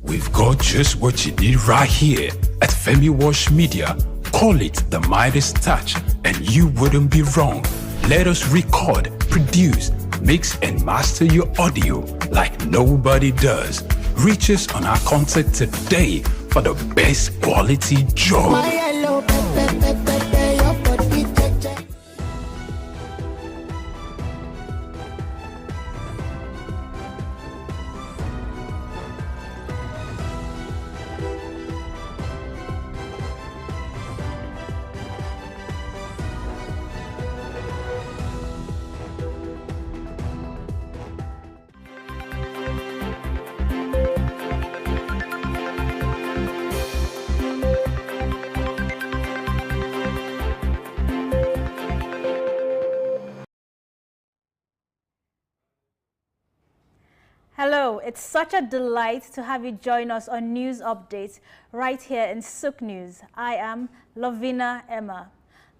We've got just what you need right here at Femi Wash Media. Call it the Midas Touch, and you wouldn't be wrong. Let us record, produce, mix, and master your audio like nobody does. Reach us on our contact today for the best quality job. Hello, it's such a delight to have you join us on News Updates right here in Souq News. I am Lovina Emma.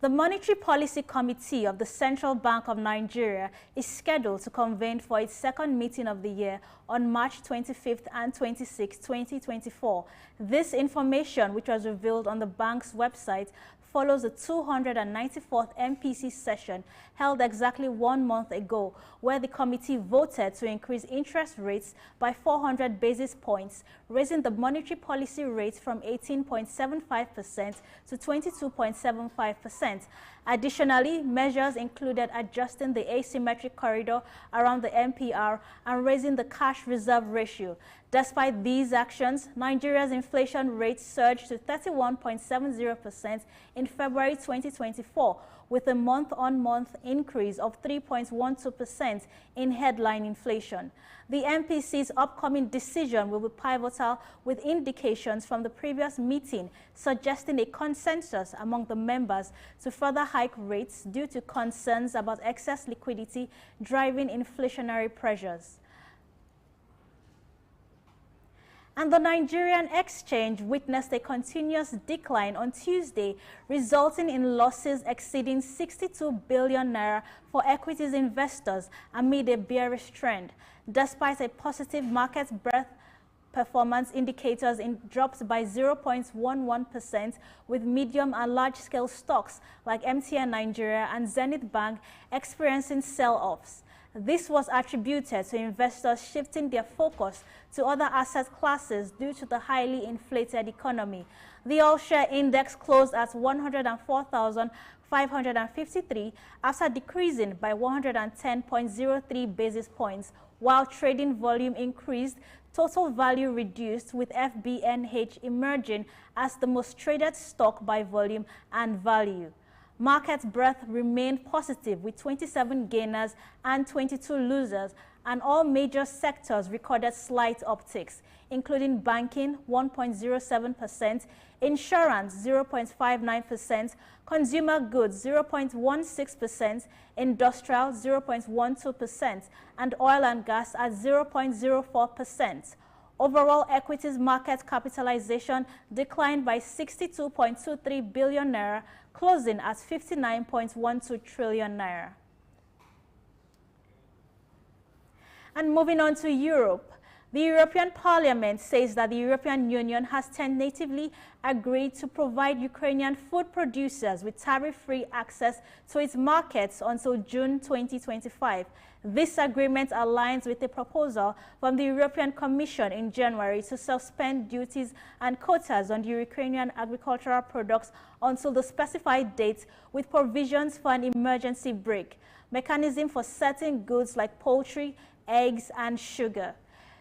The Monetary Policy Committee of the Central Bank of Nigeria is scheduled to convene for its second meeting of the year on March 25th and 26th, 2024. This information, which was revealed on the bank's website, follows the 294th MPC session held exactly 1 month ago, where the committee voted to increase interest rates by 400 basis points, raising the monetary policy rate from 18.75% to 22.75%. Additionally, measures included adjusting the asymmetric corridor around the MPR and raising the cash reserve ratio. Despite these actions, Nigeria's inflation rate surged to 31.70% in February 2024, with a month-on-month increase of 3.12% in headline inflation. The MPC's upcoming decision will be pivotal, with indications from the previous meeting suggesting a consensus among the members to further hike rates due to concerns about excess liquidity driving inflationary pressures. And the Nigerian exchange witnessed a continuous decline on Tuesday, resulting in losses exceeding 62 billion naira for equities investors amid a bearish trend. Despite a positive market breadth, performance indicators dropped by 0.11%, with medium and large-scale stocks like MTN Nigeria and Zenith Bank experiencing sell-offs. This was attributed to investors shifting their focus to other asset classes due to the highly inflated economy. The all-share index closed at 104,553 after decreasing by 110.03 basis points, while trading volume increased. Total value reduced, with FBNH emerging as the most traded stock by volume and value. Market breadth remained positive, with 27 gainers and 22 losers, and all major sectors recorded slight upticks, including banking 1.07%, insurance 0.59%, consumer goods 0.16%, industrial 0.12%, and oil and gas at 0.04%. Overall equities market capitalization declined by 62.23 billion naira, closing at 59.12 trillion naira. And moving on to Europe, the European Parliament says that the European Union has tentatively agreed to provide Ukrainian food producers with tariff-free access to its markets until June 2025. This agreement aligns with a proposal from the European Commission in January to suspend duties and quotas on Ukrainian agricultural products until the specified date, with provisions for an emergency break mechanism for certain goods like poultry, eggs, and sugar.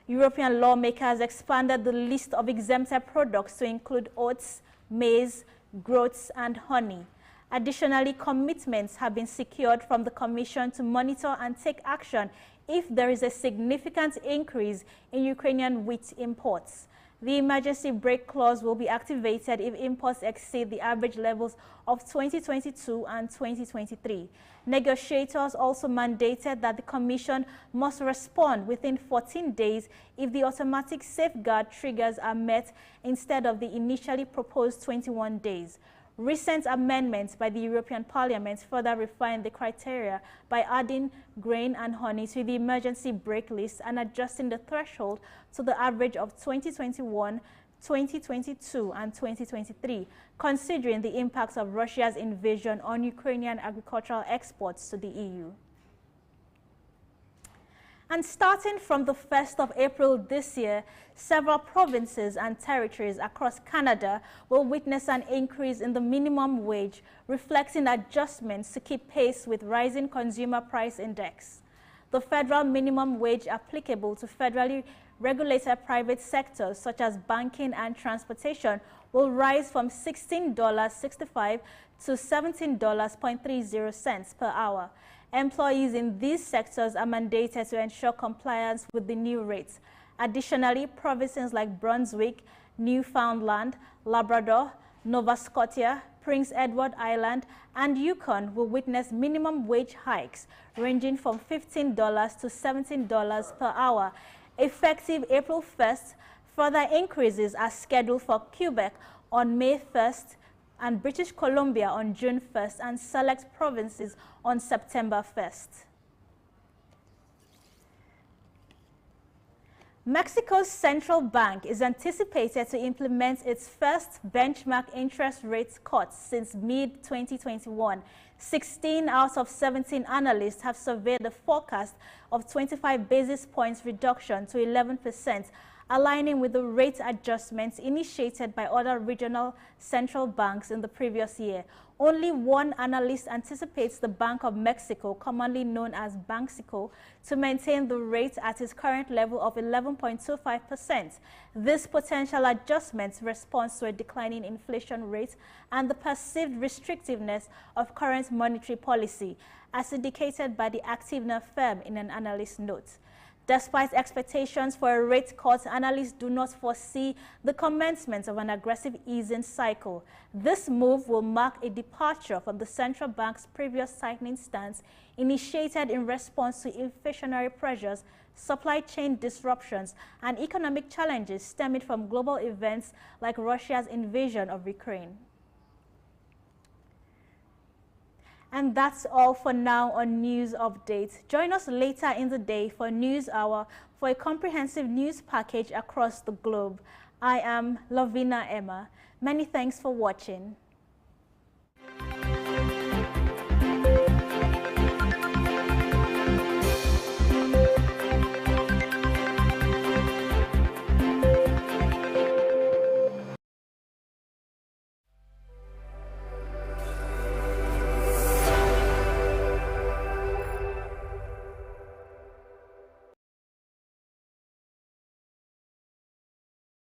European lawmakers expanded the list of exempted products to include oats, maize, groats, and honey. Additionally, commitments have been secured from the Commission to monitor and take action if there is a significant increase in Ukrainian wheat imports. The emergency brake clause will be activated if imports exceed the average levels of 2022 and 2023. Negotiators also mandated that the Commission must respond within 14 days if the automatic safeguard triggers are met instead of the initially proposed 21 days. Recent amendments by the European Parliament further refined the criteria by adding grain and honey to the emergency brake list and adjusting the threshold to the average of 2021, 2022 and 2023, considering the impacts of Russia's invasion on Ukrainian agricultural exports to the EU. And starting from the 1st of April this year, several provinces and territories across Canada will witness an increase in the minimum wage, reflecting adjustments to keep pace with rising consumer price index. The federal minimum wage applicable to federally regulated private sectors such as banking and transportation will rise from $16.65 to $17.30 per hour. Employees in these sectors are mandated to ensure compliance with the new rates. Additionally, provinces like Brunswick, Newfoundland, Labrador, Nova Scotia, Prince Edward Island, and Yukon will witness minimum wage hikes ranging from $15 to $17 per hour. Effective April 1st, further increases are scheduled for Quebec on May 1st, and British Columbia on June 1st, and select provinces on September 1st. Mexico's central bank is anticipated to implement its first benchmark interest rate cut since mid-2021. 16 out of 17 analysts have surveyed the forecast of 25 basis points reduction to 11%, aligning with the rate adjustments initiated by other regional central banks in the previous year. Only one analyst anticipates the Bank of Mexico, commonly known as Banxico, to maintain the rate at its current level of 11.25%. This potential adjustment responds to a declining inflation rate and the perceived restrictiveness of current monetary policy, as indicated by the Activner firm in an analyst note. Despite expectations for a rate cut, analysts do not foresee the commencement of an aggressive easing cycle. This move will mark a departure from the central bank's previous tightening stance, initiated in response to inflationary pressures, supply chain disruptions, and economic challenges stemming from global events like Russia's invasion of Ukraine. And that's all for now on News Updates. Join us later in the day for News Hour for a comprehensive news package across the globe. I am Lovina Emma. Many thanks for watching.